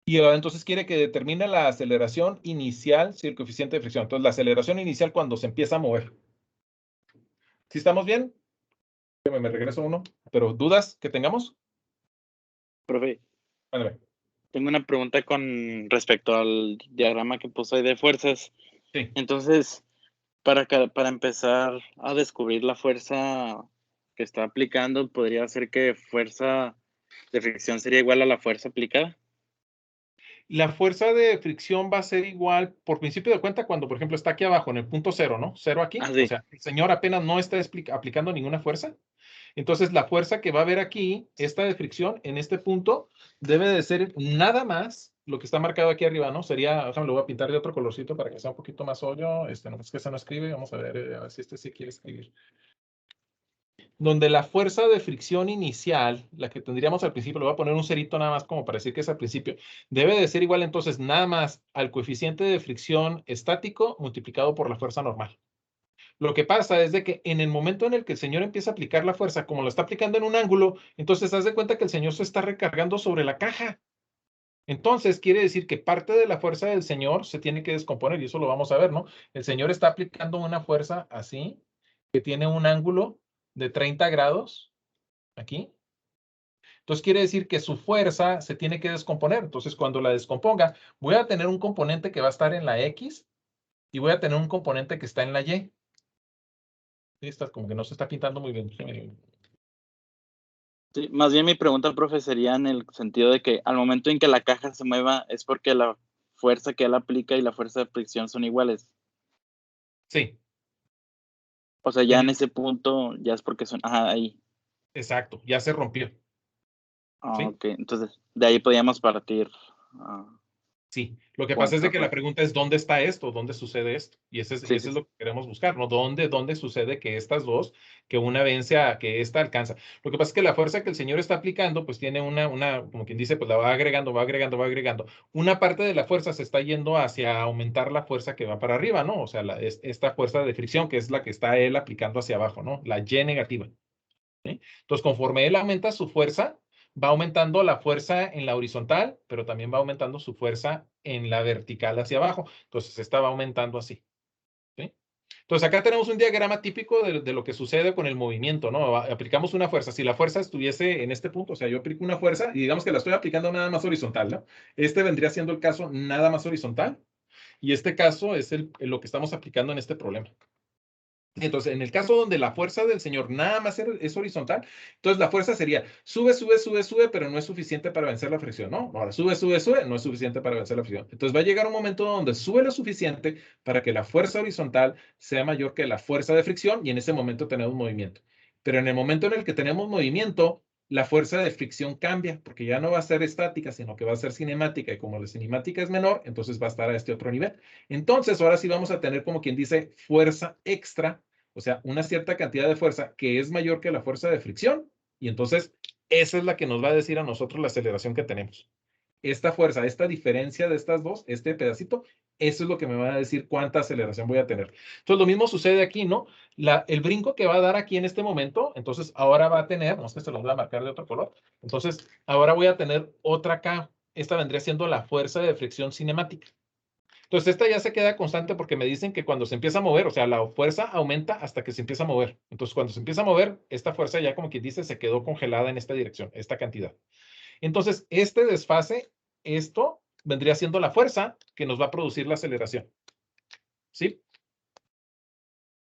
Y entonces quiere que determine la aceleración inicial, sí, el coeficiente de fricción. Entonces, la aceleración inicial cuando se empieza a mover. ¿Sí estamos bien? Me regreso uno. ¿Pero dudas que tengamos? Profe, Ándale. tengo una pregunta con respecto al diagrama que puso ahí de fuerzas. Sí. Entonces, para empezar a descubrir la fuerza que está aplicando, ¿podría ser que fuerza de fricción sería igual a la fuerza aplicada? La fuerza de fricción va a ser igual, por principio de cuenta, cuando, por ejemplo, está aquí abajo, en el punto cero, ¿no? Cero aquí. Ah, O sí. sea, el señor apenas no está aplicando ninguna fuerza. Entonces, la fuerza que va a haber aquí, esta de fricción, en este punto, debe de ser nada más lo que está marcado aquí arriba, ¿no? Sería, déjame, lo voy a pintar de otro colorcito para que sea un poquito más obvio. No es que se no escribe. Vamos a ver si este sí quiere escribir. Donde la fuerza de fricción inicial, la que tendríamos al principio, le voy a poner un cerito nada más como para decir que es al principio, debe de ser igual entonces nada más al coeficiente de fricción estático multiplicado por la fuerza normal. Lo que pasa es de que en el momento en el que el señor empieza a aplicar la fuerza, como lo está aplicando en un ángulo, entonces haz de cuenta que el señor se está recargando sobre la caja. Entonces quiere decir que parte de la fuerza del señor se tiene que descomponer y eso lo vamos a ver, ¿no? El señor está aplicando una fuerza así, que tiene un ángulo de 30 grados aquí. Entonces quiere decir que su fuerza se tiene que descomponer. Entonces cuando la descomponga, voy a tener un componente que va a estar en la X y voy a tener un componente que está en la Y. Esta como que no se está pintando muy bien. Sí, más bien mi pregunta, profe, sería en el sentido de que al momento en que la caja se mueva es porque la fuerza que él aplica y la fuerza de fricción son iguales. Sí. O sea, ya en ese punto ya es porque son, ajá, ahí. Exacto, ya se rompió. Ah, ¿Sí? ok, entonces de ahí podíamos partir. Sí, lo que pasa es de Punto, que la pues. pregunta es ¿dónde está esto? ¿Dónde sucede esto? Y Sí, ese sí, es sí. lo que queremos buscar, ¿no? ¿Dónde sucede que estas dos, que una vence a que esta alcanza? Lo que pasa es que la fuerza que el señor está aplicando, pues tiene como quien dice, pues la va agregando, va agregando, va agregando. Una parte de la fuerza se está yendo hacia aumentar la fuerza que va para arriba, ¿no? O sea, esta fuerza de fricción que es la que está él aplicando hacia abajo, ¿no? La Y negativa. ¿Sí? Entonces, conforme él aumenta su fuerza, va aumentando la fuerza en la horizontal, pero también va aumentando su fuerza en la vertical hacia abajo. Entonces, esta va aumentando así. ¿Sí? Entonces, acá tenemos un diagrama típico de lo que sucede con el movimiento, ¿no? Aplicamos una fuerza. Si la fuerza estuviese en este punto, o sea, yo aplico una fuerza y digamos que la estoy aplicando nada más horizontal, ¿no? Este vendría siendo el caso nada más horizontal y este caso es lo que estamos aplicando en este problema. Entonces, en el caso donde la fuerza del señor nada más es horizontal, entonces la fuerza sería sube, sube, sube, sube, pero no es suficiente para vencer la fricción, ¿no? Ahora sube, sube, sube, no es suficiente para vencer la fricción. Entonces va a llegar un momento donde sube lo suficiente para que la fuerza horizontal sea mayor que la fuerza de fricción y en ese momento tenemos movimiento. Pero en el momento en el que tenemos movimiento, la fuerza de fricción cambia, porque ya no va a ser estática, sino que va a ser cinemática y como la cinemática es menor, entonces va a estar a este otro nivel. Entonces, ahora sí vamos a tener como quien dice fuerza extra, o sea, una cierta cantidad de fuerza que es mayor que la fuerza de fricción. Y entonces, esa es la que nos va a decir a nosotros la aceleración que tenemos. Esta fuerza, esta diferencia de estas dos, este pedacito, eso es lo que me va a decir cuánta aceleración voy a tener. Entonces, lo mismo sucede aquí, ¿no? El brinco que va a dar aquí en este momento, entonces ahora va a tener, no es que se lo voy a marcar de otro color, entonces ahora voy a tener otra acá. Esta vendría siendo la fuerza de fricción cinemática. Entonces, esta ya se queda constante porque me dicen que cuando se empieza a mover, o sea, la fuerza aumenta hasta que se empieza a mover. Entonces, cuando se empieza a mover, esta fuerza ya como quien dice, se quedó congelada en esta dirección, esta cantidad. Entonces, este desfase, esto vendría siendo la fuerza que nos va a producir la aceleración. ¿Sí?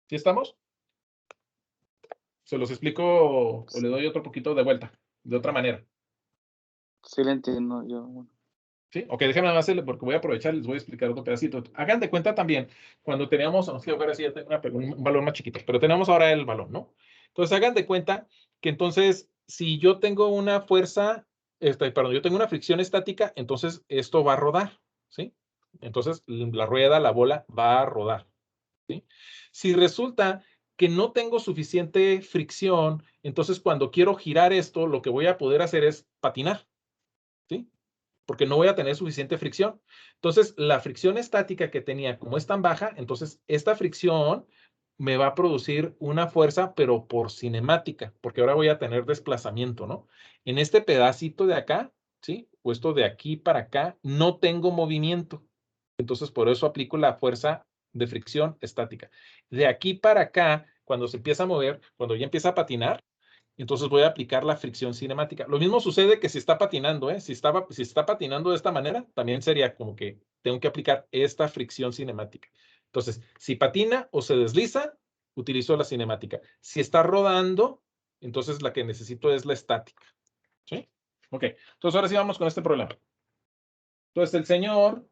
¿Sí estamos? Se los explico o le doy otro poquito de vuelta, de otra manera. Sí le entiendo yo. Bueno. ¿Sí? Ok, déjenme más hacerle porque voy a aprovechar y les voy a explicar otro pedacito. Hagan de cuenta también, cuando teníamos, no sé, ahora sí ya tengo un balón más chiquito, pero tenemos ahora el balón, ¿no? Entonces hagan de cuenta que entonces, si yo tengo una fuerza, perdón, yo tengo una fricción estática, entonces esto va a rodar, ¿sí? Entonces la rueda, la bola va a rodar, ¿sí? Si resulta que no tengo suficiente fricción, entonces cuando quiero girar esto, lo que voy a poder hacer es patinar, ¿sí? Porque no voy a tener suficiente fricción. Entonces, la fricción estática que tenía, como es tan baja, entonces esta fricción me va a producir una fuerza, pero por cinemática, porque ahora voy a tener desplazamiento, ¿no? En este pedacito de acá, ¿sí? o esto de aquí para acá, no tengo movimiento. Entonces, por eso aplico la fuerza de fricción estática. De aquí para acá, cuando se empieza a mover, cuando ya empieza a patinar, entonces voy a aplicar la fricción cinemática. Lo mismo sucede que si está patinando, ¿eh? Si está patinando de esta manera, también sería como que tengo que aplicar esta fricción cinemática. Entonces, si patina o se desliza, utilizo la cinemática. Si está rodando, entonces la que necesito es la estática. ¿Sí? Ok. Entonces, ahora sí vamos con este problema. Entonces, el señor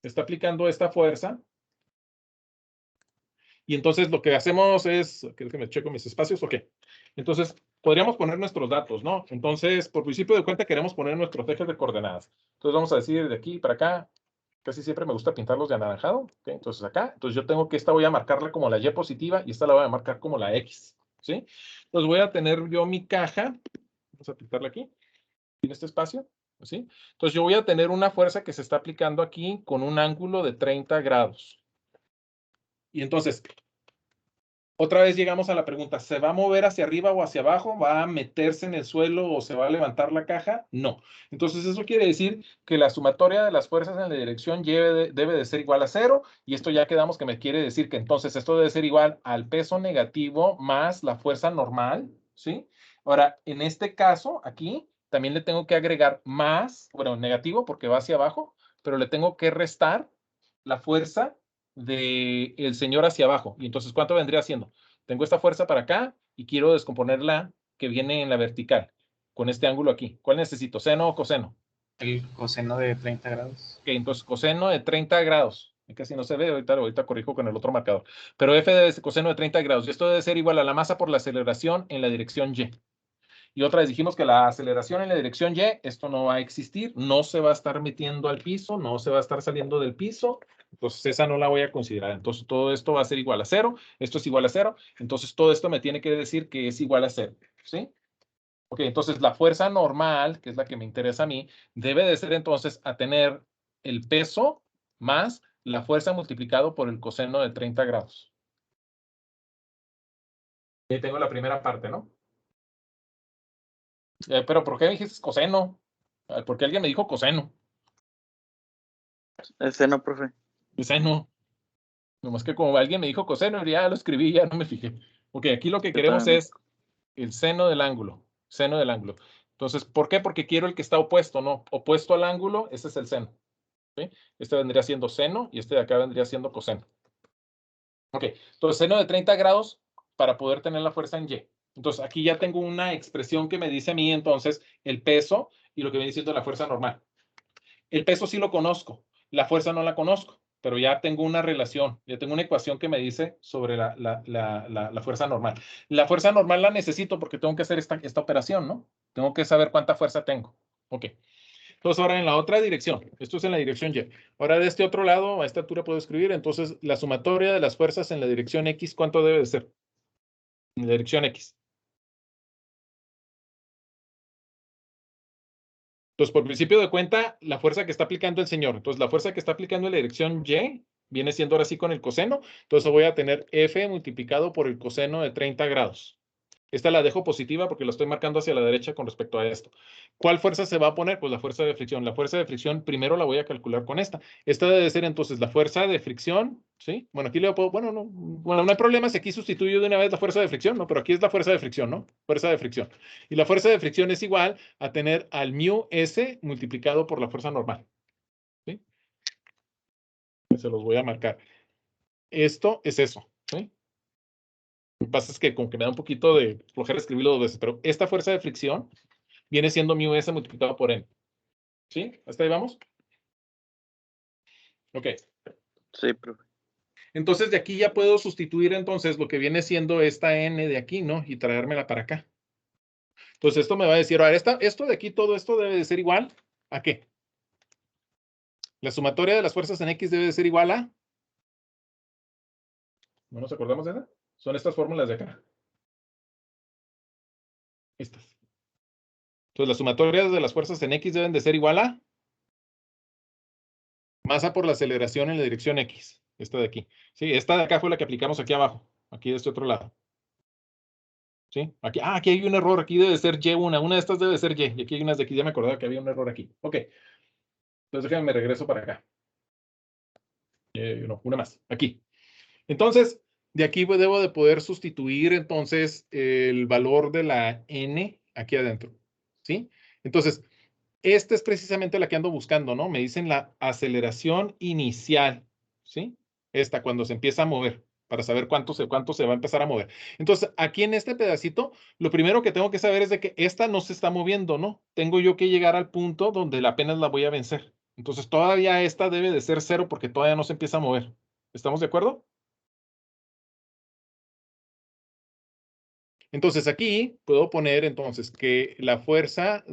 está aplicando esta fuerza. Y entonces lo que hacemos es, que me checo mis espacios, ok. Entonces, podríamos poner nuestros datos, ¿no? Entonces, por principio de cuenta, queremos poner nuestros ejes de coordenadas. Entonces, vamos a decir de aquí para acá, casi siempre me gusta pintarlos de anaranjado, ¿ok? Entonces, acá, entonces yo tengo que esta voy a marcarla como la Y positiva y esta la voy a marcar como la X, ¿sí? Entonces, voy a tener yo mi caja, vamos a pintarla aquí, en este espacio, ¿sí? Entonces, yo voy a tener una fuerza que se está aplicando aquí con un ángulo de 30 grados. Y entonces, otra vez llegamos a la pregunta, ¿se va a mover hacia arriba o hacia abajo? ¿Va a meterse en el suelo o se va a levantar la caja? No. Entonces eso quiere decir que la sumatoria de las fuerzas en la dirección Y debe de ser igual a 0 y esto ya quedamos que me quiere decir que entonces esto debe ser igual al peso negativo más la fuerza normal, ¿sí? Ahora, en este caso, aquí también le tengo que agregar más, bueno, negativo porque va hacia abajo, pero le tengo que restar la fuerza del señor hacia abajo. Y entonces, ¿cuánto vendría siendo? Tengo esta fuerza para acá y quiero descomponerla que viene en la vertical, con este ángulo aquí. ¿Cuál necesito? ¿Seno o coseno? El coseno de 30 grados. Ok, entonces coseno de 30 grados. Casi no se ve, ahorita corrijo con el otro marcador. Pero f debe ser coseno de 30 grados. Y esto debe ser igual a la masa por la aceleración en la dirección Y. Y otra vez dijimos que la aceleración en la dirección Y, esto no va a existir, no se va a estar metiendo al piso, no se va a estar saliendo del piso, entonces esa no la voy a considerar. Entonces todo esto va a ser igual a 0, esto es igual a 0, entonces todo esto me tiene que decir que es igual a 0, ¿sí? Ok, entonces la fuerza normal, que es la que me interesa a mí, debe de ser entonces a tener el peso más la fuerza multiplicado por el coseno de 30 grados. Ahí tengo la primera parte, ¿no? Pero ¿por qué dijiste coseno? Porque alguien me dijo coseno. El seno, profe. El seno. Nomás que como alguien me dijo coseno, ya lo escribí, ya no me fijé. Ok, aquí lo que Yo queremos también. es el seno del ángulo. Seno del ángulo. Entonces, ¿por qué? Porque quiero el que está opuesto, ¿no? Opuesto al ángulo, ese es el seno. ¿Sí? Este vendría siendo seno y este de acá vendría siendo coseno. Ok, entonces seno de 30 grados para poder tener la fuerza en Y. Entonces, aquí ya tengo una expresión que me dice a mí entonces el peso y lo que viene siendo la fuerza normal. El peso sí lo conozco, la fuerza no la conozco, pero ya tengo una relación, ya tengo una ecuación que me dice sobre la fuerza normal. La fuerza normal la necesito porque tengo que hacer esta operación, ¿no? Tengo que saber cuánta fuerza tengo. Ok. Entonces ahora en la otra dirección, esto es en la dirección Y. Ahora de este otro lado, a esta altura puedo escribir, entonces la sumatoria de las fuerzas en la dirección X, ¿cuánto debe de ser? En la dirección X. Entonces, por principio de cuenta, la fuerza que está aplicando el señor. Entonces, la fuerza que está aplicando en la dirección Y viene siendo ahora sí con el coseno. Entonces, voy a tener F multiplicado por el coseno de 30 grados. Esta la dejo positiva porque lo estoy marcando hacia la derecha con respecto a esto. ¿Cuál fuerza se va a poner? Pues la fuerza de fricción. La fuerza de fricción primero la voy a calcular con esta. Esta debe ser entonces la fuerza de fricción, ¿sí? Bueno, aquí le puedo, bueno, no hay problema si aquí sustituyo de una vez la fuerza de fricción, ¿no? Pero aquí es la fuerza de fricción, ¿no? Fuerza de fricción. Y la fuerza de fricción es igual a tener al mu S multiplicado por la fuerza normal, ¿sí? Se los voy a marcar. Esto es eso, ¿sí? Lo que pasa es que como que me da un poquito de flojera escribirlo dos veces, pero esta fuerza de fricción viene siendo mu S multiplicado por N. ¿Sí? ¿Hasta ahí vamos? Ok. Sí, profe. Entonces de aquí ya puedo sustituir entonces lo que viene siendo esta N de aquí, ¿no? Y traérmela para acá. Entonces esto me va a decir, a ver, esto de aquí, todo esto debe de ser igual ¿a qué? La sumatoria de las fuerzas en X debe de ser igual a... ¿No nos acordamos de esa? Son estas fórmulas de acá. Estas. Entonces las sumatorias de las fuerzas en X deben de ser igual a masa por la aceleración en la dirección X. Esta de aquí. Sí, esta de acá fue la que aplicamos aquí abajo. Aquí de este otro lado. ¿Sí? Aquí hay un error, aquí debe ser Y1, una de estas debe ser Y, y aquí hay unas de aquí, ya me acordaba que había un error aquí. Ok, entonces déjame, me regreso para acá. No, una más, aquí. Entonces, de aquí pues, debo de poder sustituir entonces el valor de la N aquí adentro, ¿sí? Entonces, esta es precisamente la que ando buscando, ¿no? Me dicen la aceleración inicial, ¿sí? Esta, cuando se empieza a mover, para saber cuánto se va a empezar a mover. Entonces, aquí en este pedacito, lo primero que tengo que saber es de que esta no se está moviendo, ¿no? Tengo yo que llegar al punto donde apenas la voy a vencer. Entonces, todavía esta debe de ser 0 porque todavía no se empieza a mover. ¿Estamos de acuerdo? Entonces aquí puedo poner entonces que la fuerza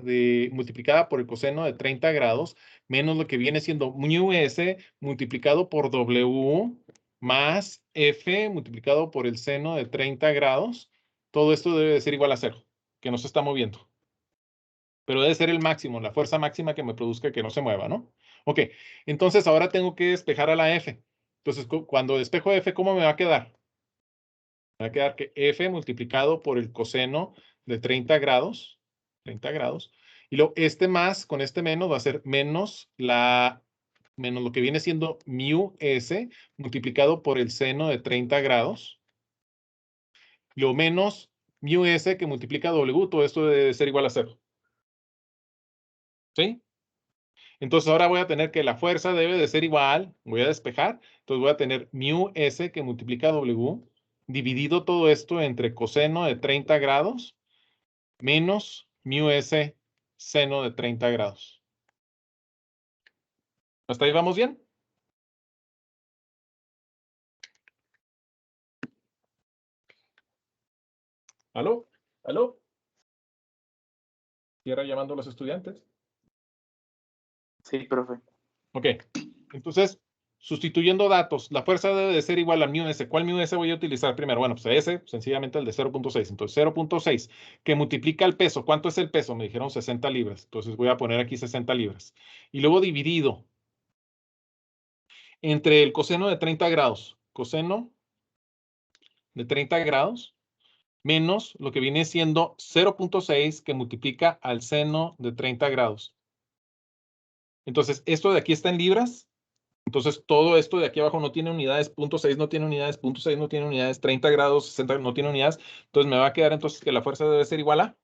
multiplicada por el coseno de 30 grados menos lo que viene siendo mu s multiplicado por W más F multiplicado por el seno de 30 grados. Todo esto debe de ser igual a 0, que no se está moviendo. Pero debe ser el máximo, la fuerza máxima que me produzca que no se mueva, ¿no? Ok, entonces ahora tengo que despejar a la F. Entonces, cuando despejo F, ¿cómo me va a quedar? Va a quedar que F multiplicado por el coseno de 30 grados, y luego este más con este menos va a ser menos lo que viene siendo mu S multiplicado por el seno de 30 grados, lo menos mu S que multiplica W, todo esto debe ser igual a 0. ¿Sí? Entonces ahora voy a tener que la fuerza debe de ser igual, voy a despejar, entonces voy a tener mu S que multiplica W, dividido todo esto entre coseno de 30 grados menos mu s seno de 30 grados. ¿Hasta ahí vamos bien? ¿Aló? ¿Aló? Cierra llamando a los estudiantes. Sí, profe. Ok. Entonces, sustituyendo datos, la fuerza debe de ser igual a mu s. ¿Cuál mu s voy a utilizar primero? Bueno, pues S, sencillamente el de 0.6. Entonces, 0.6 que multiplica el peso. ¿Cuánto es el peso? Me dijeron 60 libras. Entonces, voy a poner aquí 60 libras. Y luego dividido entre el coseno de 30 grados. Coseno de 30 grados menos lo que viene siendo 0.6 que multiplica al seno de 30 grados. Entonces, esto de aquí está en libras. Entonces, todo esto de aquí abajo no tiene unidades, 0.6 no tiene unidades, 0.6 no tiene unidades, 30 grados, 60 no tiene unidades. Entonces, me va a quedar entonces que la fuerza debe ser igual a...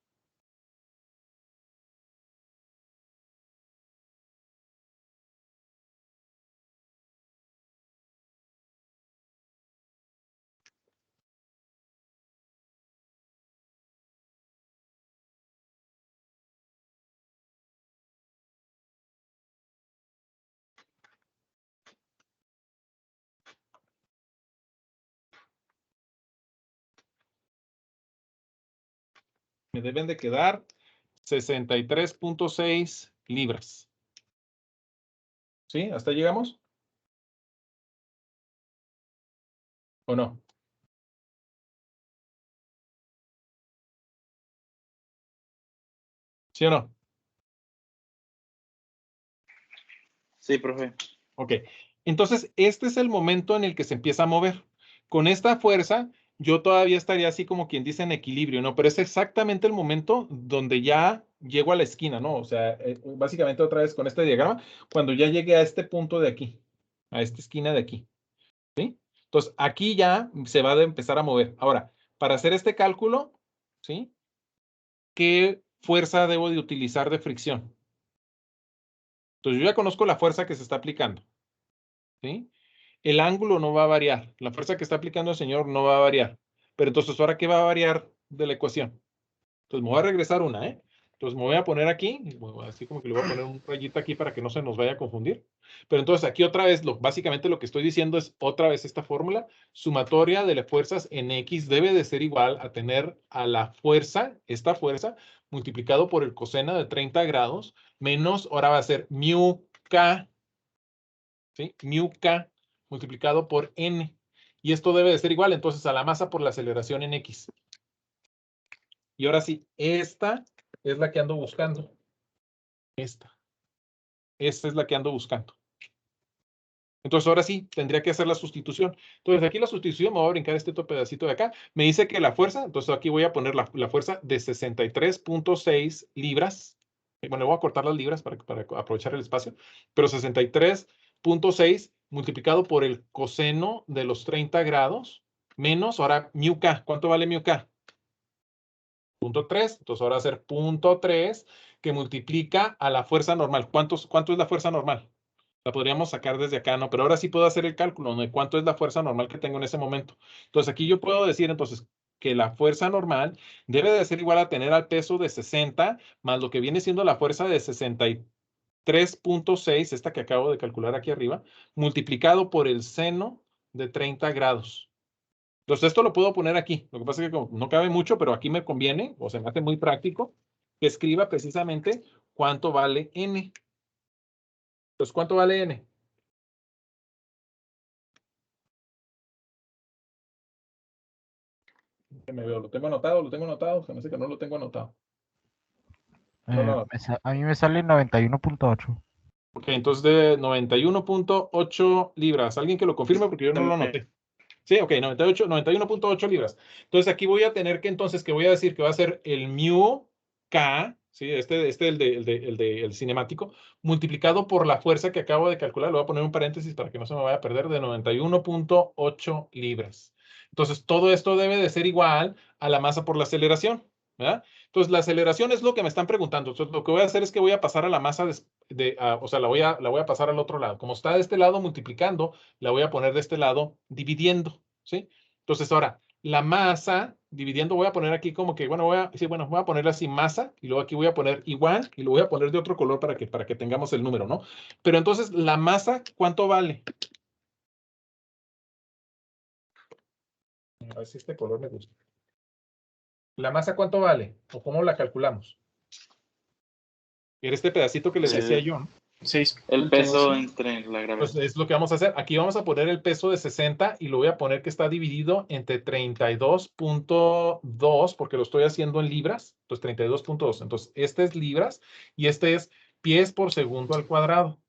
Me deben de quedar 63.6 libras. ¿Sí? ¿Hasta ahí llegamos? ¿O no? ¿Sí o no? Sí, profe. Ok. Entonces, este es el momento en el que se empieza a mover. Con esta fuerza, yo todavía estaría así como quien dice en equilibrio, ¿no? Pero es exactamente el momento donde ya llego a la esquina, ¿no? O sea, básicamente otra vez con este diagrama, cuando ya llegué a este punto de aquí, a esta esquina de aquí, ¿sí? Entonces, aquí ya se va a empezar a mover. Ahora, para hacer este cálculo, ¿sí? ¿Qué fuerza debo de utilizar de fricción? Entonces, yo ya conozco la fuerza que se está aplicando, ¿sí? El ángulo no va a variar. La fuerza que está aplicando el señor no va a variar. Pero entonces, ¿ahora qué va a variar de la ecuación? Entonces, me voy a regresar una, ¿eh? Entonces, me voy a poner aquí, así como que le voy a poner un rayito aquí para que no se nos vaya a confundir. Pero entonces, aquí otra vez, básicamente lo que estoy diciendo es otra vez esta fórmula. Sumatoria de las fuerzas en X debe de ser igual a tener a la fuerza, esta fuerza, multiplicado por el coseno de 30 grados, menos, ahora va a ser mu K, ¿sí? Mu K multiplicado por N. Y esto debe de ser igual entonces a la masa por la aceleración en X. Y ahora sí, esta es la que ando buscando. Esta es la que ando buscando. Entonces, ahora sí, tendría que hacer la sustitución. Entonces, aquí la sustitución, me voy a brincar este otro pedacito de acá. Me dice que la fuerza, entonces aquí voy a poner la fuerza de 63.6 libras. Bueno, voy a cortar las libras para aprovechar el espacio. Pero 63.6 multiplicado por el coseno de los 30 grados menos, ahora, mu k. ¿Cuánto vale mu k? 0.3. Entonces, ahora va a ser 0.3 que multiplica a la fuerza normal. ¿Cuánto es la fuerza normal? La podríamos sacar desde acá, ¿no? Pero ahora sí puedo hacer el cálculo de cuánto es la fuerza normal que tengo en ese momento. Entonces, aquí yo puedo decir, entonces, que la fuerza normal debe de ser igual a tener al peso de 60 más lo que viene siendo la fuerza de 63.6, esta que acabo de calcular aquí arriba, multiplicado por el seno de 30 grados. Entonces, esto lo puedo poner aquí. Lo que pasa es que como no cabe mucho, pero aquí me conviene, o se me hace muy práctico, que escriba precisamente cuánto vale N. Entonces, ¿cuánto vale N? Lo tengo anotado, se me hace que no lo tengo anotado. No. A mí me sale 91.8. Ok, entonces de 91.8 libras. Alguien que lo confirme porque yo no lo anoté. Sí, ok, 91.8 libras. Entonces aquí voy a tener que entonces, que voy a decir que va a ser el mu K, ¿sí? El cinemático, multiplicado por la fuerza que acabo de calcular. Lo voy a poner un paréntesis para que no se me vaya a perder, de 91.8 libras. Entonces todo esto debe de ser igual a la masa por la aceleración, ¿verdad? Entonces la aceleración es lo que me están preguntando. Entonces lo que voy a hacer es que voy a pasar a la masa, o sea, la voy a pasar al otro lado. Como está de este lado multiplicando, la voy a poner de este lado dividiendo, ¿sí? Entonces ahora, la masa, dividiendo, voy a poner aquí como que, bueno, voy a ponerle así masa, y luego aquí voy a poner igual, y lo voy a poner de otro color para que tengamos el número, ¿no? Pero entonces, la masa, ¿cuánto vale? A ver si este color me gusta. ¿La masa cuánto vale? ¿O cómo la calculamos? Era este pedacito que les decía yo, ¿no? 6. El peso entre la gravedad. Pues es lo que vamos a hacer. Aquí vamos a poner el peso de 60 y lo voy a poner que está dividido entre 32.2 porque lo estoy haciendo en libras. Entonces 32.2. Entonces este es libras y este es pies por segundo al cuadrado.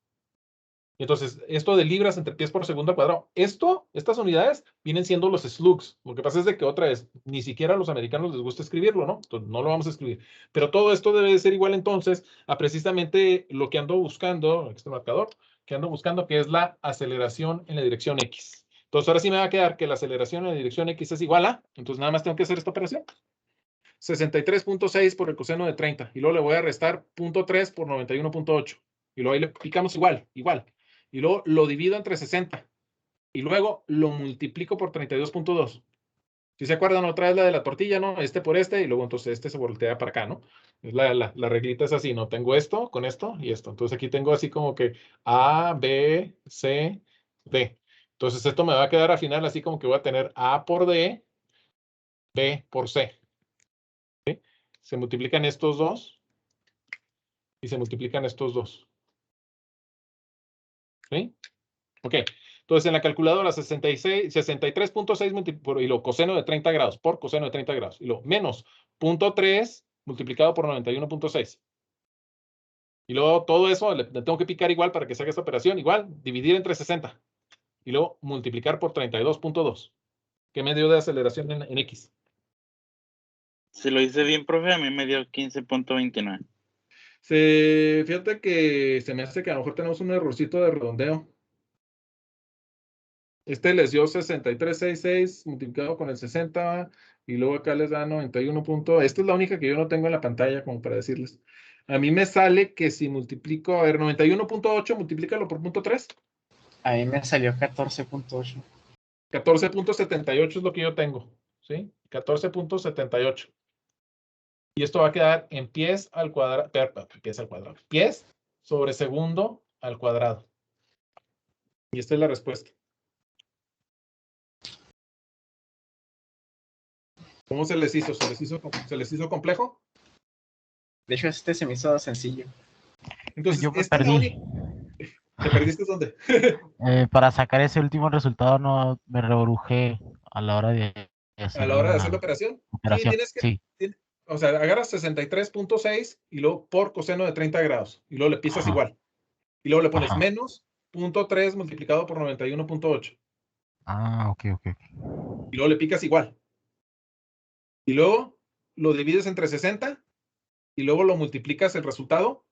Entonces, esto de libras entre pies por segundo al cuadrado, estas unidades vienen siendo los slugs. Lo que pasa es de que otra vez, ni siquiera a los americanos les gusta escribirlo, ¿no? Entonces, no lo vamos a escribir. Pero todo esto debe de ser igual entonces a precisamente lo que ando buscando, este marcador, que ando buscando, que es la aceleración en la dirección X. Entonces, ahora sí me va a quedar que la aceleración en la dirección X es igual a, entonces nada más tengo que hacer esta operación. 63.6 por el coseno de 30. Y luego le voy a restar 0.3 por 91.8. Y luego ahí le picamos igual. Y luego lo divido entre 60. Y luego lo multiplico por 32.2. Si se acuerdan, otra vez la de la tortilla, ¿no? Este por este, y luego entonces este se voltea para acá, ¿no? La reglita es así, ¿no? Tengo esto con esto y esto. Entonces aquí tengo así como que A, B, C, D. Entonces esto me va a quedar al final así como que voy a tener A por D, B por C. ¿Sí? Se multiplican estos dos y se multiplican estos dos. ¿Sí? Ok. Entonces, en la calculadora 63.6 y lo coseno de 30 grados por coseno de 30 grados. Y lo menos 0.3 multiplicado por 91.6. Y luego todo eso le tengo que picar igual para que se haga esta operación. Igual, dividir entre 60. Y luego multiplicar por 32.2. ¿Qué me dio de aceleración en X? Si lo hice bien, profe, a mí me dio 15.29. Fíjate que se me hace que a lo mejor tenemos un errorcito de redondeo. Este les dio 63.66 multiplicado con el 60 y luego acá les da 91. Esta es la única que yo no tengo en la pantalla como para decirles. A mí me sale que si multiplico, a ver, 91.8, multiplícalo por 0.3. A mí me salió 14.8. 14.78 es lo que yo tengo, ¿sí? 14.78. Y esto va a quedar en pies al cuadrado, pies sobre segundo al cuadrado. Y esta es la respuesta. ¿Cómo se les hizo? ¿Se les hizo complejo? De hecho, este se me hizo sencillo. Entonces, Yo me esta es la perdí. ¿Te perdiste dónde? Para sacar ese último resultado no me rebrujé a la hora de A hacer la hora de hacer la la operación. operación. Sí. O sea, agarras 63.6 y luego por coseno de 30 grados. Y luego le pisas Ajá. igual. Y luego le pones Ajá. menos .3 multiplicado por 91.8. Ah, ok. Y luego le picas igual. Y luego lo divides entre 60 y luego lo multiplicas el resultado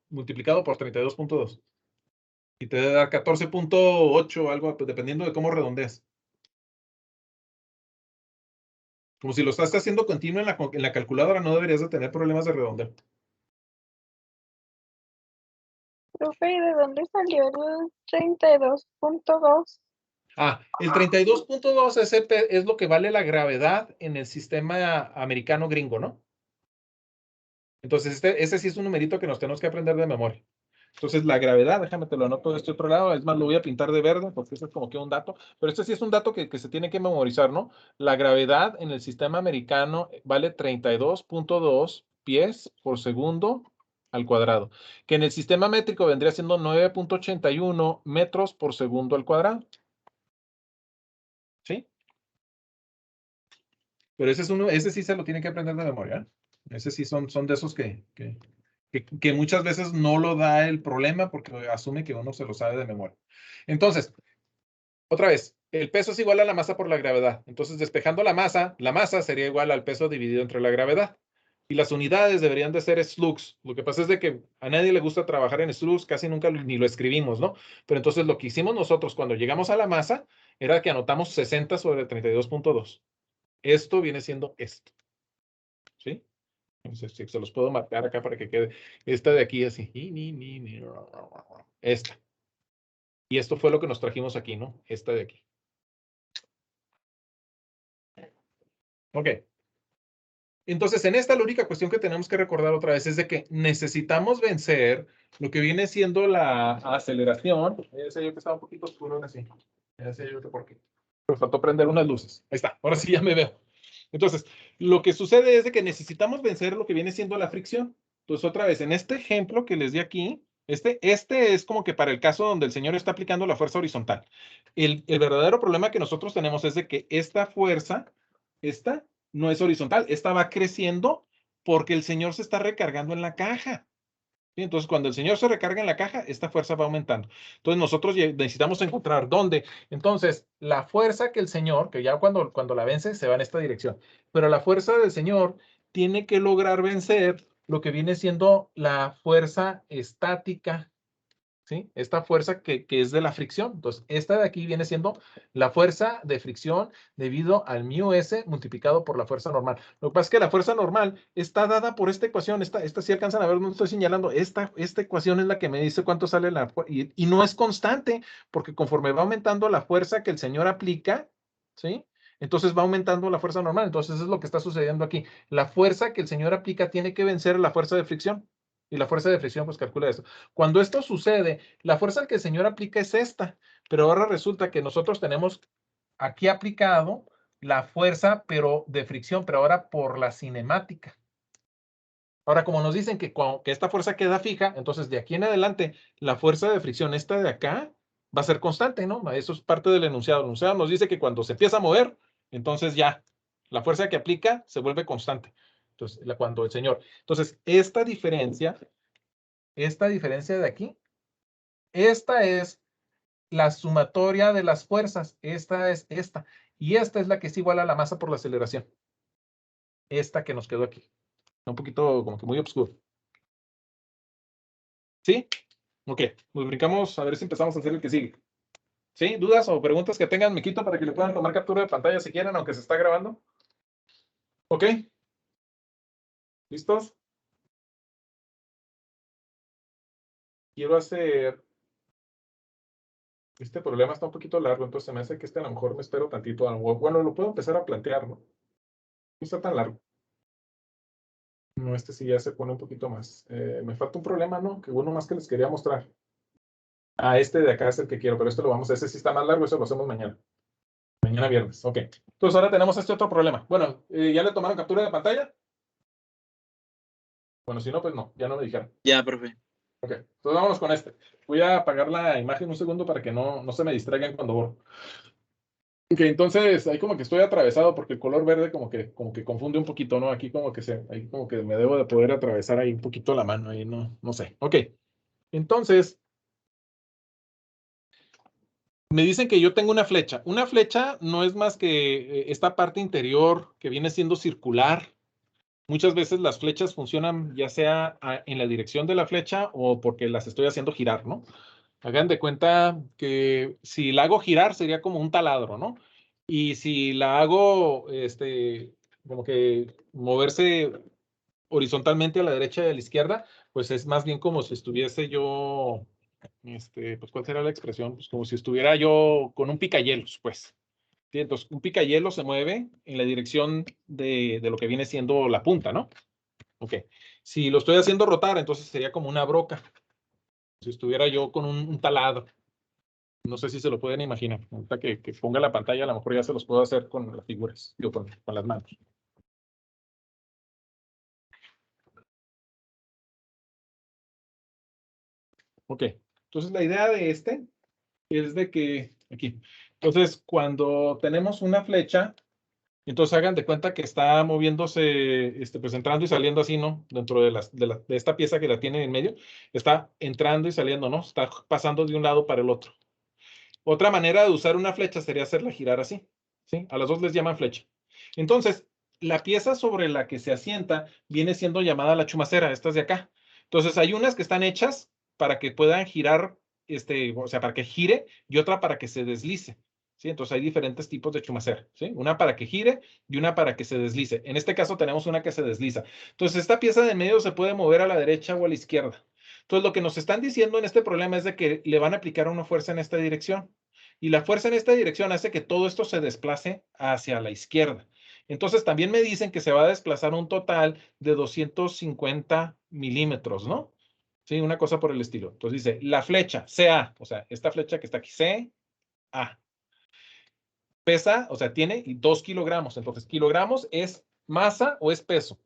multiplicado por 32.2. Y te debe dar 14.8, algo, pues, dependiendo de cómo redondees. Como si lo estás haciendo continuo en la calculadora, no deberías de tener problemas de redondeo. Profe, ¿y de dónde salió el 32.2? El 32.2 es lo que vale la gravedad en el sistema americano gringo, ¿no? Entonces, ese sí es un numerito que nos tenemos que aprender de memoria. Entonces, la gravedad, déjame te lo anoto de este otro lado, es más, lo voy a pintar de verde porque eso es como que un dato, pero este sí es un dato que se tiene que memorizar, ¿no? La gravedad en el sistema americano vale 32.2 pies por segundo al cuadrado, que en el sistema métrico vendría siendo 9.81 metros por segundo al cuadrado. ¿Sí? Pero ese sí se lo tiene que aprender de memoria, ¿eh? Ese sí son de esos que muchas veces no lo da el problema porque asume que uno se lo sabe de memoria. Entonces, otra vez, el peso es igual a la masa por la gravedad. Entonces, despejando la masa sería igual al peso dividido entre la gravedad. Y las unidades deberían de ser slugs. Lo que pasa es de que a nadie le gusta trabajar en slugs, casi nunca ni lo escribimos, ¿no? Pero entonces lo que hicimos nosotros cuando llegamos a la masa era que anotamos 60 sobre 32.2. Esto viene siendo esto. ¿Sí? Entonces, se los puedo marcar acá para que quede esta de aquí así. Esta. Y esto fue lo que nos trajimos aquí, ¿no? Esta de aquí. Ok. Entonces, en esta la única cuestión que tenemos que recordar otra vez es de que necesitamos vencer lo que viene siendo la aceleración. Ya sé yo que estaba un poquito oscuro ahora sí. Ya sé yo que por qué. Me faltó prender unas luces. Ahí está. Ahora sí ya me veo. Entonces, lo que sucede es de que necesitamos vencer lo que viene siendo la fricción. Entonces, otra vez, en este ejemplo que les di aquí, este es como que para el caso donde el señor está aplicando la fuerza horizontal. El verdadero problema que nosotros tenemos es de que esta fuerza, esta no es horizontal, esta va creciendo porque el señor se está recargando en la caja. ¿Sí? Entonces, cuando el señor se recarga en la caja, esta fuerza va aumentando. Entonces, nosotros necesitamos encontrar dónde. Entonces, la fuerza que el señor, que ya cuando la vence, se va en esta dirección. Pero la fuerza del señor tiene que lograr vencer lo que viene siendo la fuerza estática. ¿Sí? Esta fuerza que es de la fricción. Entonces, esta de aquí viene siendo la fuerza de fricción debido al μs multiplicado por la fuerza normal. Lo que pasa es que la fuerza normal está dada por esta ecuación. Esta si alcanzan a ver, no estoy señalando. Esta ecuación es la que me dice cuánto sale y no es constante, porque conforme va aumentando la fuerza que el señor aplica, ¿sí? Entonces va aumentando la fuerza normal. Entonces, eso es lo que está sucediendo aquí. La fuerza que el señor aplica tiene que vencer la fuerza de fricción. Y la fuerza de fricción, pues calcula eso. Cuando esto sucede, la fuerza que el señor aplica es esta, pero ahora resulta que nosotros tenemos aquí aplicado la fuerza, pero de fricción, pero ahora por la cinemática. Ahora, como nos dicen que esta fuerza queda fija, entonces de aquí en adelante, la fuerza de fricción, esta de acá, va a ser constante, ¿no? Eso es parte del enunciado. El enunciado nos dice que cuando se empieza a mover, entonces ya, la fuerza que aplica se vuelve constante. Entonces, cuando el señor. Entonces, esta diferencia de aquí, esta es la sumatoria de las fuerzas. Esta es esta. Y esta es la que es igual a la masa por la aceleración. Esta que nos quedó aquí. Un poquito como que muy oscuro. ¿Sí? Ok. Nos brincamos a ver si empezamos a hacer el que sigue. ¿Sí? ¿Dudas o preguntas que tengan, me quito para que le puedan tomar captura de pantalla si quieren, aunque se está grabando? Ok. ¿Listos? Quiero hacer... Este problema está un poquito largo, entonces se me hace que a lo mejor me espero tantito. Bueno, lo puedo empezar a plantear, ¿no? No está tan largo. No, este sí ya se pone un poquito más. Me falta un problema, ¿no? Que uno más que les quería mostrar. Este de acá es el que quiero, pero este lo vamos a... Ese sí está más largo, eso lo hacemos mañana. Mañana viernes, ok. Entonces ahora tenemos este otro problema. Bueno, ¿ya le tomaron captura de pantalla? Bueno, si no, pues no, ya no me dijeron. Ya, profe. Ok, entonces vámonos con este. Voy a apagar la imagen un segundo para que no se me distraigan cuando borro. Ok, entonces ahí como que estoy atravesado porque el color verde como que confunde un poquito, ¿no? Aquí ahí como que me debo de poder atravesar ahí un poquito la mano, ahí no sé. Ok, entonces Me dicen que yo tengo una flecha. Una flecha no es más que esta parte interior que viene siendo circular. Muchas veces las flechas funcionan ya sea en la dirección de la flecha o porque las estoy haciendo girar, ¿no? Hagan de cuenta que si la hago girar sería como un taladro, ¿no? Y si la hago, como que moverse horizontalmente a la derecha y a la izquierda, pues es más bien como si estuviese yo, pues ¿cuál será la expresión? Pues como si estuviera yo con un picayelos, pues. ¿Sí? Entonces, un picayelo se mueve en la dirección de lo que viene siendo la punta, ¿no? Ok. Si lo estoy haciendo rotar, entonces sería como una broca. Si estuviera yo con un taladro. No sé si se lo pueden imaginar. Ahorita que ponga la pantalla, a lo mejor ya se los puedo hacer con las figuras, digo, con las manos. Ok. Entonces, la idea de es de que, aquí, entonces, cuando tenemos una flecha, entonces hagan de cuenta que está moviéndose, pues entrando y saliendo así, ¿no? Dentro de esta pieza que la tiene en medio, está entrando y saliendo, ¿no? Está pasando de un lado para el otro. Otra manera de usar una flecha sería hacerla girar así, ¿sí? A las dos les llaman flecha. Entonces, la pieza sobre la que se asienta viene siendo llamada la chumacera, estas de acá. Entonces, hay unas que están hechas para que puedan girar, o sea, para que gire y otra para que se deslice, ¿sí? Entonces, hay diferentes tipos de chumacera, ¿sí? Una para que gire y una para que se deslice. En este caso, tenemos una que se desliza. Entonces, esta pieza de en medio se puede mover a la derecha o a la izquierda. Entonces, lo que nos están diciendo en este problema es de que le van a aplicar una fuerza en esta dirección. Y la fuerza en esta dirección hace que todo esto se desplace hacia la izquierda. Entonces, también me dicen que se va a desplazar un total de 250 milímetros, ¿no? Sí, una cosa por el estilo. Entonces dice, la flecha CA, o sea, esta flecha que está aquí, CA, pesa, o sea, tiene 2 kilogramos. Entonces, kilogramos es masa o es peso.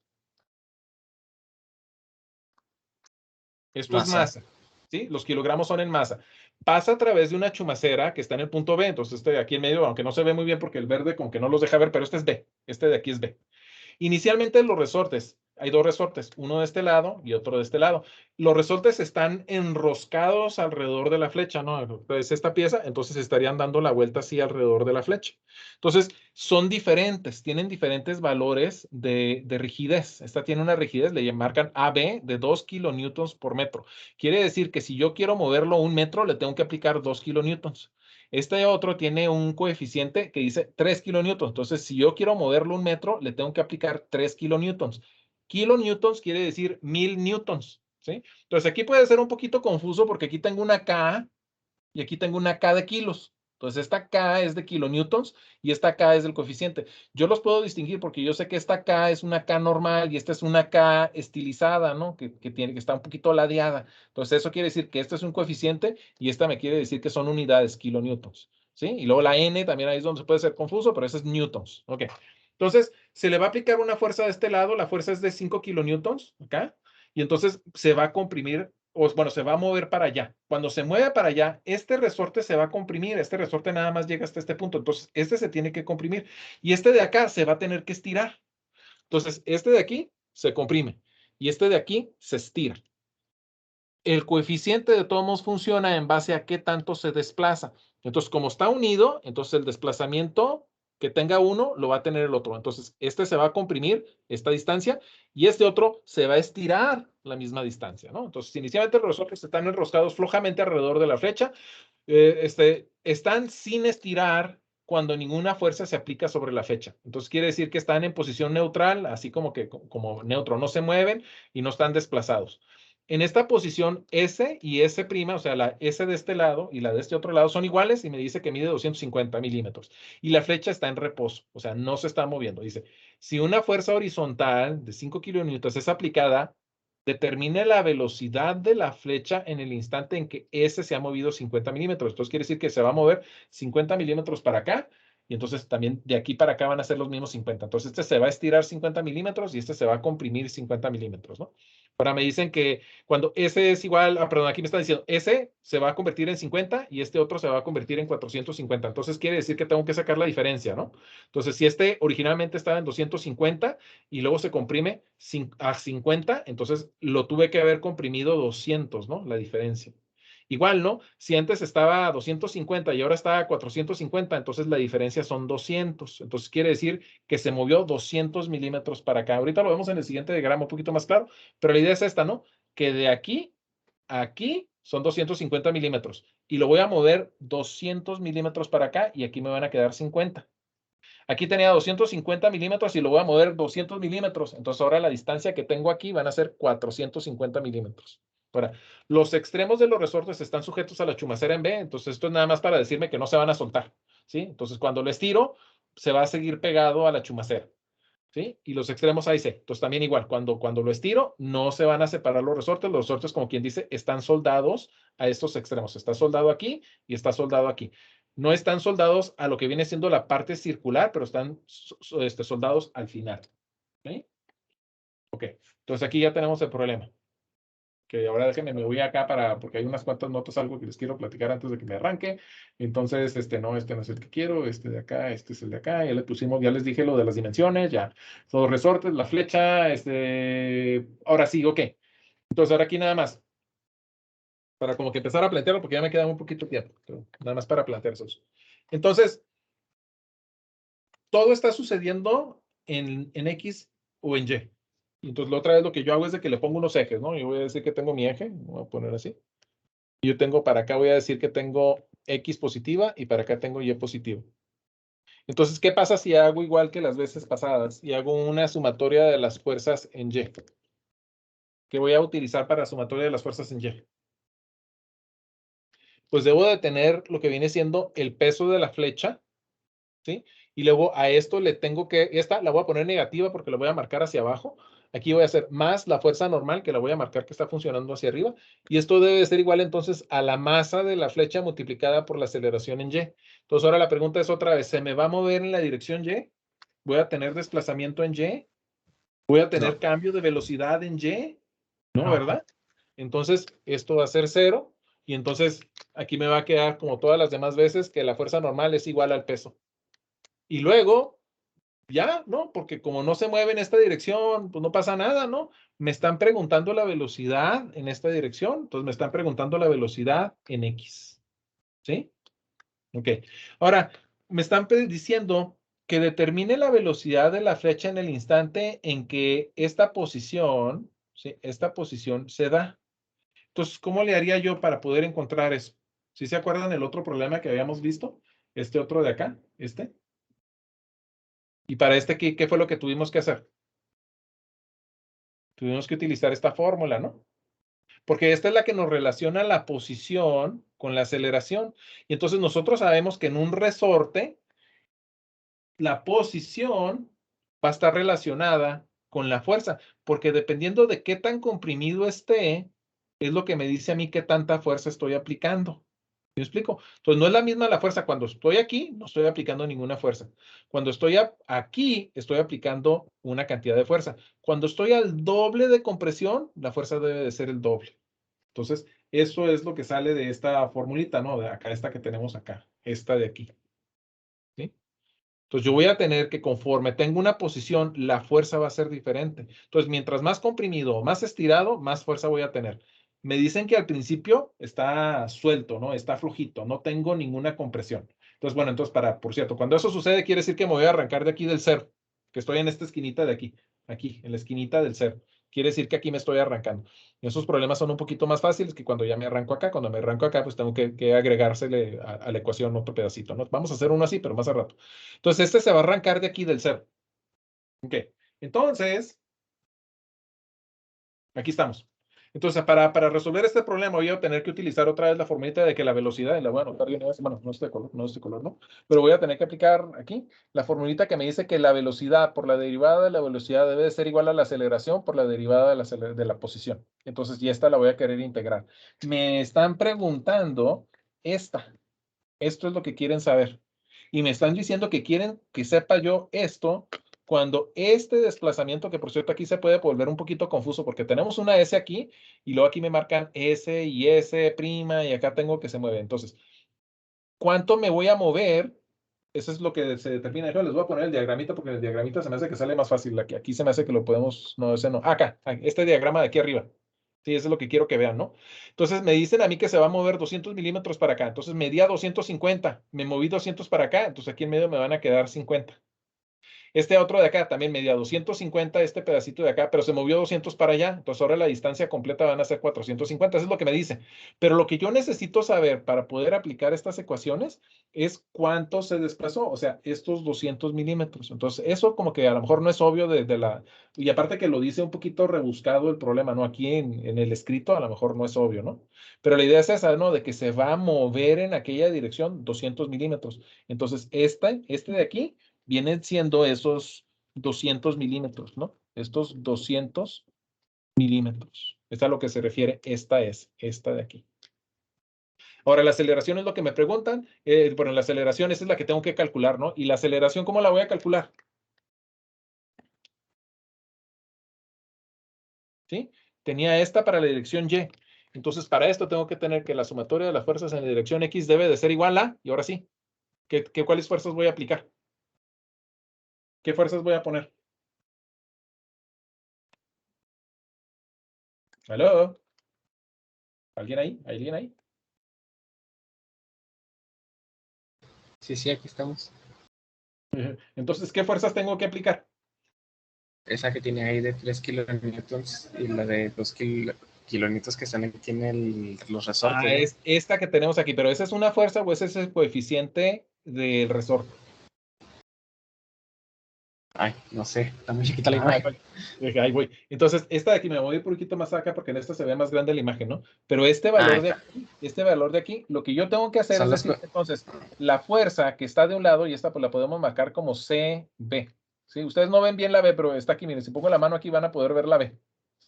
Esto es masa, ¿sí? Los kilogramos son en masa. Pasa a través de una chumacera que está en el punto B. Entonces, este de aquí en medio, aunque no se ve muy bien porque el verde como que no los deja ver, pero este es B. Este de aquí es B. Inicialmente los resortes, hay dos resortes, uno de este lado y otro de este lado. Los resortes están enroscados alrededor de la flecha, ¿no? Es esta pieza, entonces estarían dando la vuelta así alrededor de la flecha. Entonces, son diferentes, tienen diferentes valores de rigidez. Esta tiene una rigidez, le marcan AB de 2 kilonewtons por metro. Quiere decir que si yo quiero moverlo 1 metro, le tengo que aplicar 2 kilonewtons. Este otro tiene un coeficiente que dice 3 kilonewtons. Entonces, si yo quiero moverlo 1 metro, le tengo que aplicar 3 kilonewtons. Kilonewtons quiere decir 1000 newtons, ¿sí? Entonces, aquí puede ser un poquito confuso porque aquí tengo una K y aquí tengo una K de kilos. Entonces, esta K es de kilonewtons y esta K es del coeficiente. Yo los puedo distinguir porque yo sé que esta K es una K normal y esta es una K estilizada, ¿no? Que está un poquito ladeada. Entonces, eso quiere decir que este es un coeficiente y esta me quiere decir que son unidades, kilonewtons, ¿sí? Y luego la N también ahí es donde se puede ser confuso, pero eso es newtons, ¿ok? Entonces, se le va a aplicar una fuerza de este lado, la fuerza es de 5 kilonewtons, ¿acá? Y entonces se va a comprimir o bueno, se va a mover para allá. Cuando se mueve para allá, este resorte se va a comprimir. Este resorte nada más llega hasta este punto. Entonces, este se tiene que comprimir. Y este de acá se va a tener que estirar. Entonces, este de aquí se comprime. Y este de aquí se estira. El coeficiente de todos modos funciona en base a qué tanto se desplaza. Entonces, como está unido, entonces el desplazamiento que tenga uno lo va a tener el otro. Entonces, este se va a comprimir esta distancia y este otro se va a estirar la misma distancia, ¿no? Entonces, inicialmente los resortes están enroscados flojamente alrededor de la flecha. Están sin estirar cuando ninguna fuerza se aplica sobre la flecha. Entonces, quiere decir que están en posición neutral, así como que como neutro, no se mueven y no están desplazados. En esta posición S y S', o sea, la S de este lado y la de este otro lado son iguales y me dice que mide 250 milímetros. Y la flecha está en reposo, o sea, no se está moviendo. Dice, si una fuerza horizontal de 5 kilonewtons es aplicada, determine la velocidad de la flecha en el instante en que S se ha movido 50 milímetros. Entonces quiere decir que se va a mover 50 milímetros para acá y entonces también de aquí para acá van a ser los mismos 50. Entonces este se va a estirar 50 milímetros y este se va a comprimir 50 milímetros, ¿no? Ahora me dicen que cuando S es igual, perdón, aquí me está diciendo S se va a convertir en 50 y este otro se va a convertir en 450. Entonces quiere decir que tengo que sacar la diferencia, ¿no? Entonces si este originalmente estaba en 250 y luego se comprime a 50, entonces lo tuve que haber comprimido 200, ¿no? La diferencia. Igual, ¿no? Si antes estaba a 250 y ahora está a 450, entonces la diferencia son 200. Entonces quiere decir que se movió 200 milímetros para acá. Ahorita lo vemos en el siguiente diagrama un poquito más claro, pero la idea es esta, ¿no? Que de aquí a aquí son 250 milímetros y lo voy a mover 200 milímetros para acá y aquí me van a quedar 50. Aquí tenía 250 milímetros y lo voy a mover 200 milímetros. Entonces ahora la distancia que tengo aquí van a ser 450 milímetros. Ahora, los extremos de los resortes están sujetos a la chumacera en B, entonces esto es nada más para decirme que no se van a soltar, ¿sí? Entonces cuando lo estiro, se va a seguir pegado a la chumacera, ¿sí? Y los extremos ahí C. Entonces también igual, cuando lo estiro, no se van a separar los resortes, como quien dice, están soldados a estos extremos. Está soldado aquí y está soldado aquí. No están soldados a lo que viene siendo la parte circular, pero están soldados al final. ¿Sí? Ok, entonces aquí ya tenemos el problema. Que ahora déjenme, me voy acá porque hay unas cuantas notas, algo que les quiero platicar antes de que me arranque. Entonces, este no es el que quiero, este de acá, este es el de acá. Ya le pusimos, ya les dije lo de las dimensiones, ya. Los resortes, la flecha, ahora sí, ok. Entonces, ahora aquí nada más. Para como que empezar a plantearlo, porque ya me queda un poquito tiempo. Nada más para plantear eso. Entonces, todo está sucediendo en X o en Y. Entonces, la otra vez lo que yo hago es de que le pongo unos ejes, ¿no? Yo voy a decir que tengo mi eje, voy a poner así. Yo tengo para acá, voy a decir que tengo X positiva y para acá tengo Y positiva. Entonces, ¿qué pasa si hago igual que las veces pasadas y hago una sumatoria de las fuerzas en Y? ¿Qué voy a utilizar para sumatoria de las fuerzas en Y? Pues debo de tener lo que viene siendo el peso de la flecha, ¿sí? Y luego a esto le tengo que, esta la voy a poner negativa porque la voy a marcar hacia abajo. Aquí voy a hacer más la fuerza normal que la voy a marcar que está funcionando hacia arriba. Y esto debe ser igual entonces a la masa de la flecha multiplicada por la aceleración en Y. Entonces ahora la pregunta es otra vez, ¿se me va a mover en la dirección Y? ¿Voy a tener desplazamiento en Y? ¿Voy a tener cambio de velocidad en Y? No, ¿verdad? Entonces esto va a ser 0. Y entonces aquí me va a quedar como todas las demás veces que la fuerza normal es igual al peso. Y luego, ya, ¿no? Porque como no se mueve en esta dirección, pues no pasa nada, ¿no? Me están preguntando la velocidad en esta dirección, entonces me están preguntando la velocidad en X. ¿Sí? Ok. Ahora, me están diciendo que determine la velocidad de la flecha en el instante en que esta posición, ¿sí? Esta posición se da. Entonces, ¿cómo le haría yo para poder encontrar eso? ¿Sí se acuerdan el otro problema que habíamos visto? Este otro de acá, este. Y para este, ¿qué fue lo que tuvimos que hacer? Tuvimos que utilizar esta fórmula, ¿no? Porque esta es la que nos relaciona la posición con la aceleración. Y entonces nosotros sabemos que en un resorte, la posición va a estar relacionada con la fuerza, porque dependiendo de qué tan comprimido esté, es lo que me dice a mí qué tanta fuerza estoy aplicando. ¿Me explico? Entonces, no es la misma la fuerza. Cuando estoy aquí, no estoy aplicando ninguna fuerza. Cuando estoy aquí, estoy aplicando una cantidad de fuerza. Cuando estoy al doble de compresión, la fuerza debe de ser el doble. Entonces, eso es lo que sale de esta formulita, ¿no? De acá, esta que tenemos acá, esta de aquí. ¿Sí? Entonces, yo voy a tener que conforme tengo una posición, la fuerza va a ser diferente. Entonces, mientras más comprimido o más estirado, más fuerza voy a tener. Me dicen que al principio está suelto, ¿no? Está flojito, no tengo ninguna compresión. Entonces, bueno, por cierto, cuando eso sucede, quiere decir que me voy a arrancar de aquí del cero, que estoy en esta esquinita de aquí, en la esquinita del cero. Quiere decir que aquí me estoy arrancando. Y esos problemas son un poquito más fáciles que cuando ya me arranco acá. Cuando me arranco acá, pues tengo que agregársele a la ecuación otro pedacito, ¿no? Vamos a hacer uno así, pero más a rato. Entonces, este se va a arrancar de aquí del cero. Ok, entonces, aquí estamos. Entonces, para resolver este problema, voy a tener que utilizar otra vez la formulita de que la velocidad, y la voy a anotar bien, bueno, no es de color, ¿no? Pero voy a tener que aplicar aquí la formulita que me dice que la velocidad por la derivada de la velocidad debe de ser igual a la aceleración por la derivada de la posición. Entonces, y esta la voy a querer integrar. Me están preguntando esta. Esto es lo que quieren saber. Y me están diciendo que quieren que sepa yo esto cuando este desplazamiento, que por cierto aquí se puede volver un poquito confuso porque tenemos una S aquí y luego aquí me marcan S y S prima y acá tengo que se mueve. Entonces, ¿cuánto me voy a mover? Eso es lo que se determina. Yo les voy a poner el diagramita porque el diagramita se me hace que sale más fácil. Aquí se me hace que lo podemos, no, ese no. Acá, este diagrama de aquí arriba. Sí, eso es lo que quiero que vean, ¿no? Entonces me dicen a mí que se va a mover 200 milímetros para acá. Entonces medía 250, me moví 200 para acá, entonces aquí en medio me van a quedar 50. Este otro de acá también medía 250, este pedacito de acá, pero se movió 200 para allá. Entonces ahora la distancia completa van a ser 450. Eso es lo que me dice. Pero lo que yo necesito saber para poder aplicar estas ecuaciones es cuánto se desplazó. O sea, estos 200 milímetros. Entonces eso como que a lo mejor no es obvio de la... Y aparte que lo dice un poquito rebuscado el problema, ¿no? Aquí en el escrito a lo mejor no es obvio, ¿no? Pero la idea es esa, ¿no? De que se va a mover en aquella dirección 200 milímetros. Entonces este de aquí vienen siendo esos 200 milímetros, ¿no? Estos 200 milímetros. Es a lo que se refiere esta de aquí. Ahora, la aceleración es lo que me preguntan. Bueno, la aceleración esa es la que tengo que calcular, ¿no? Y la aceleración, ¿cómo la voy a calcular? ¿Sí? Tenía esta para la dirección Y. Entonces, para esto tengo que tener que la sumatoria de las fuerzas en la dirección X debe de ser igual a, y ahora sí, ¿cuáles fuerzas voy a aplicar? ¿Qué fuerzas voy a poner? ¿Aló? ¿Alguien ahí? ¿Alguien ahí? Sí, aquí estamos. Entonces, ¿qué fuerzas tengo que aplicar? Esa que tiene ahí de 3 kilonewtons y la de 2 kilonewtons que están aquí en los resortes. ¿no? Es esta que tenemos aquí, pero ¿esa es una fuerza o ese es el coeficiente del resorte? Ay, no sé, está muy chiquita la Ah, imagen. ahí voy. Entonces, esta de aquí me voy un poquito más acá porque en esta se ve más grande la imagen, ¿no? Pero este valor de aquí, lo que yo tengo que hacer Son es las decir, entonces, la fuerza que está de un lado y esta pues la podemos marcar como CB. ¿Sí? Ustedes no ven bien la B, pero está aquí, miren, si pongo la mano aquí van a poder ver la B.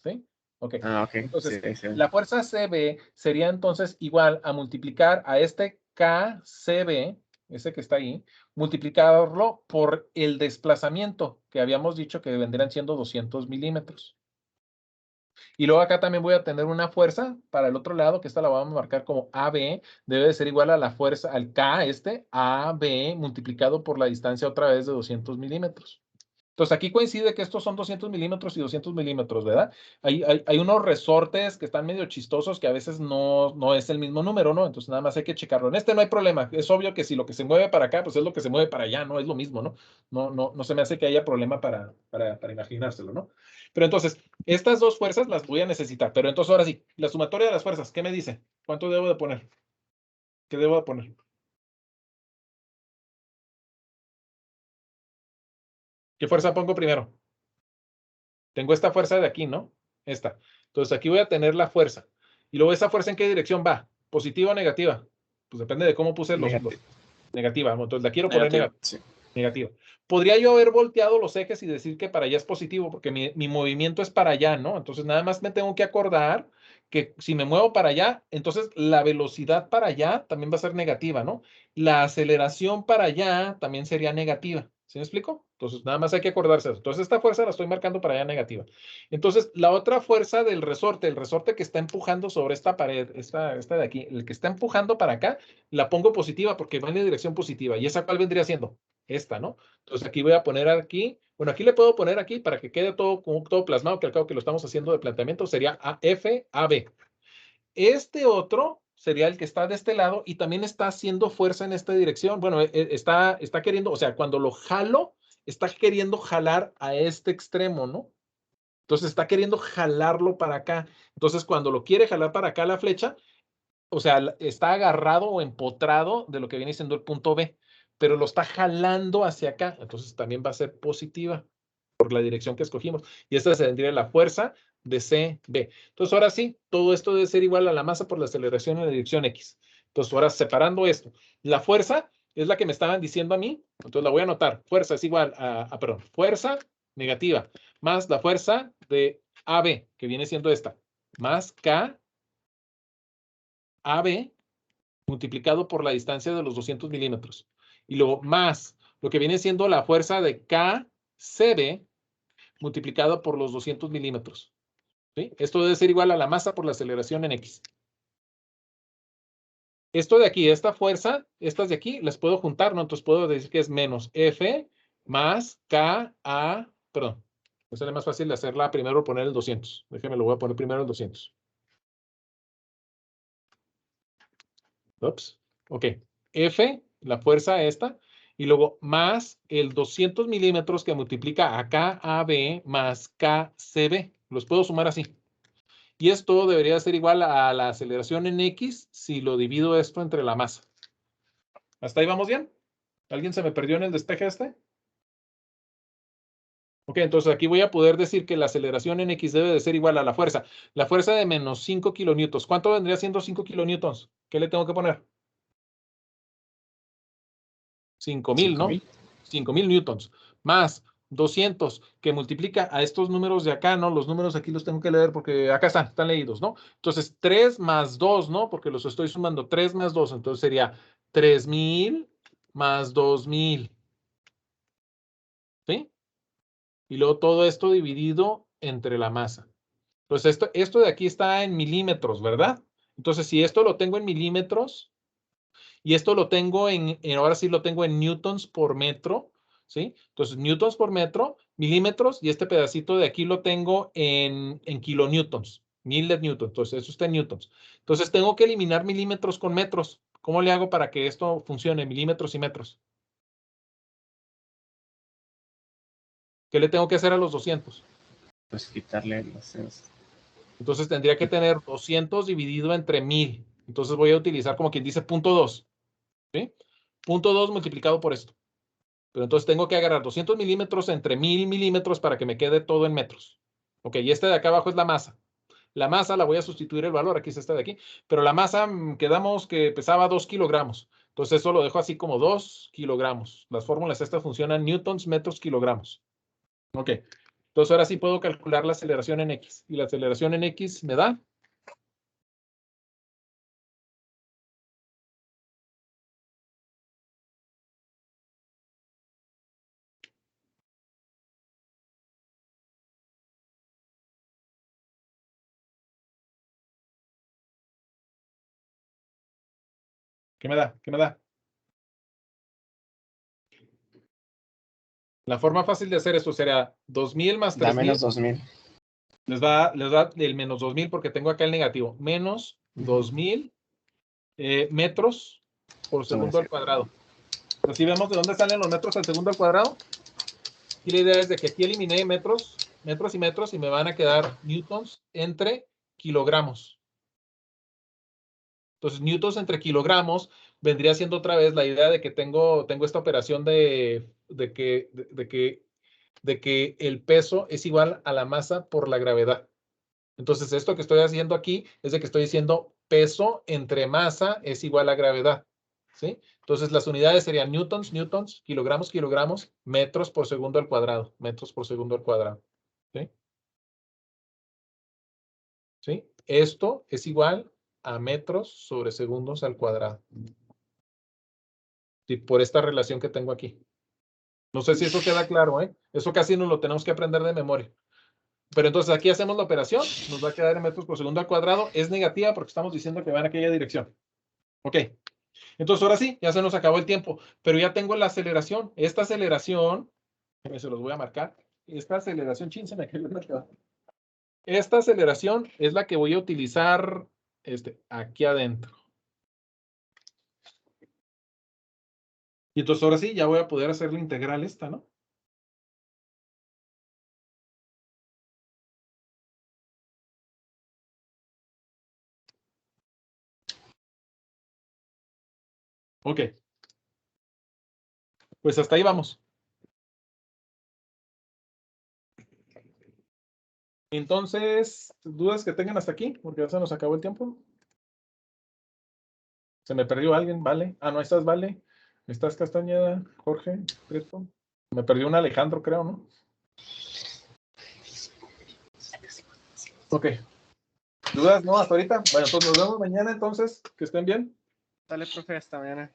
¿Sí? Ok. Ok. Entonces, Sí. la fuerza CB sería entonces igual a multiplicar a este KCB, ese que está ahí, multiplicarlo por el desplazamiento que habíamos dicho que vendrían siendo 200 milímetros. Y luego acá también voy a tener una fuerza para el otro lado, que esta la vamos a marcar como AB, debe de ser igual a la fuerza, al K, AB, multiplicado por la distancia otra vez de 200 milímetros. Entonces aquí coincide que estos son 200 milímetros y 200 milímetros, ¿verdad? Hay unos resortes que están medio chistosos que a veces no es el mismo número, ¿no? Entonces nada más hay que checarlo. En este no hay problema. Es obvio que si lo que se mueve para acá, pues es lo que se mueve para allá, ¿no? Es lo mismo, ¿no? No se me hace que haya problema para imaginárselo, ¿no? Pero entonces, estas dos fuerzas las voy a necesitar. Pero entonces ahora sí, la sumatoria de las fuerzas, ¿qué me dice? ¿Cuánto debo de poner? ¿Qué debo de poner? ¿Qué fuerza pongo primero? Tengo esta fuerza de aquí, ¿no? Esta. Entonces aquí voy a tener la fuerza. Y luego esa fuerza ¿en qué dirección va? ¿Positiva o negativa? Pues depende de cómo puse los negativa. Entonces la quiero poner negativa. Sí. Negativa. Podría yo haber volteado los ejes y decir que para allá es positivo, porque mi movimiento es para allá, ¿no? Entonces nada más me tengo que acordar que si me muevo para allá, entonces la velocidad para allá también va a ser negativa, ¿no? La aceleración para allá también sería negativa. ¿Sí me explico? Entonces nada más hay que acordarse de eso. Entonces esta fuerza la estoy marcando para allá negativa. Entonces la otra fuerza del resorte, el resorte que está empujando sobre esta pared, esta de aquí, el que está empujando para acá, la pongo positiva porque va en la dirección positiva. ¿Y esa cuál vendría siendo? Esta, ¿no? Entonces aquí voy a poner aquí, bueno, aquí le puedo poner aquí para que quede todo, como todo plasmado, que al cabo que lo estamos haciendo de planteamiento, sería FAB. Este otro sería el que está de este lado y también está haciendo fuerza en esta dirección. Bueno, está queriendo, o sea, cuando lo jalo, está queriendo jalar a este extremo, ¿no? Entonces está queriendo jalarlo para acá. Entonces cuando lo quiere jalar para acá la flecha, o sea, está agarrado o empotrado de lo que viene siendo el punto B, pero lo está jalando hacia acá. Entonces también va a ser positiva por la dirección que escogimos. Y esta tendría la fuerza de CB. Entonces ahora sí, todo esto debe ser igual a la masa por la aceleración en la dirección X. Entonces ahora separando esto, la fuerza es la que me estaban diciendo a mí. Entonces la voy a anotar. Fuerza es igual perdón, fuerza negativa más la fuerza de AB, que viene siendo esta, más K AB multiplicado por la distancia de los 200 milímetros. Y luego más lo que viene siendo la fuerza de KCB multiplicado por los 200 milímetros. ¿Sí? Esto debe ser igual a la masa por la aceleración en X. Esto de aquí, esta fuerza, estas de aquí, las puedo juntar, ¿no? Entonces puedo decir que es menos F más perdón. Pues sería más fácil de hacerla primero poner el 200. Déjenme, lo voy a poner primero el 200. Ups. Ok. F, la fuerza esta, y luego más el 200 milímetros que multiplica a KAB más KCB. Los puedo sumar así. Y esto debería ser igual a la aceleración en X si lo divido esto entre la masa. ¿Hasta ahí vamos bien? ¿Alguien se me perdió en el despeje este? Ok, entonces aquí voy a poder decir que la aceleración en X debe de ser igual a la fuerza. La fuerza de menos 5 kilonewtons. ¿Cuánto vendría siendo 5 kilonewtons? ¿Qué le tengo que poner? 5,000, ¿no? 5,000 newtons. Más 200, que multiplica a estos números de acá, ¿no? Los números aquí los tengo que leer porque acá están leídos, ¿no? Entonces, 3 más 2, ¿no? Porque los estoy sumando. 3 más 2, entonces sería 3,000 más 2,000. ¿Sí? Y luego todo esto dividido entre la masa. Pues esto de aquí está en milímetros, ¿verdad? Entonces, si esto lo tengo en milímetros y esto lo tengo ahora sí lo tengo en newtons por metro, ¿sí? Entonces, newtons por metro, milímetros, y este pedacito de aquí lo tengo en kilonewtons, 1000 de newton. Entonces, eso está en newtons. Entonces, tengo que eliminar milímetros con metros. ¿Cómo le hago para que esto funcione, milímetros y metros? ¿Qué le tengo que hacer a los 200? Pues quitarle los... Entonces tendría que tener 200 dividido entre 1000. Entonces voy a utilizar como quien dice 0.2. ¿Sí? 0.2 multiplicado por esto. Pero entonces tengo que agarrar 200 milímetros entre 1000 milímetros para que me quede todo en metros. Ok, y este de acá abajo es la masa. La masa la voy a sustituir el valor, aquí es esta de aquí. Pero la masa quedamos que pesaba 2 kilogramos. Entonces eso lo dejo así como 2 kilogramos. Las fórmulas estas funcionan newtons, metros, kilogramos. Ok. Entonces ahora sí puedo calcular la aceleración en X. Y la aceleración en X me da... ¿Qué me da? ¿Qué me da? La forma fácil de hacer esto sería 2000 más Da 3000. menos 2000. Les da el menos 2000 porque tengo acá el negativo. Menos 2000 metros por segundo al cuadrado. Así vemos de dónde salen los metros al segundo al cuadrado. Y la idea es de que aquí eliminé metros, metros y metros y me van a quedar newtons entre kilogramos. Entonces, newtons entre kilogramos vendría siendo otra vez la idea de que tengo esta operación de que el peso es igual a la masa por la gravedad. Entonces, esto que estoy haciendo aquí es de que estoy diciendo peso entre masa es igual a gravedad. ¿Sí? Entonces, las unidades serían newtons, newtons, kilogramos, kilogramos, metros por segundo al cuadrado, metros por segundo al cuadrado. ¿Sí? ¿Sí? Esto es igual a metros sobre segundos al cuadrado. ¿Sí? Por esta relación que tengo aquí. No sé si eso queda claro, ¿eh? Eso casi nos lo tenemos que aprender de memoria. Pero entonces aquí hacemos la operación, nos va a quedar en metros por segundo al cuadrado. Es negativa porque estamos diciendo que va en aquella dirección. Ok. Entonces ahora sí, ya se nos acabó el tiempo, pero ya tengo la aceleración. Esta aceleración, se los voy a marcar. Esta aceleración, chin, se me cayó el marcador. Esta aceleración es la que voy a utilizar aquí adentro. Y entonces ahora sí, ya voy a poder hacer la integral esta, ¿no? Ok. Pues hasta ahí vamos. Entonces, dudas que tengan hasta aquí, porque ya se nos acabó el tiempo. Se me perdió alguien, vale. Ah, no, estás, vale. Estás Castañeda, Jorge, Preto. Me perdió un Alejandro, creo, ¿no? Ok. ¿Dudas? No, hasta ahorita. Bueno, pues nos vemos mañana entonces. Que estén bien. Dale, profe, hasta mañana.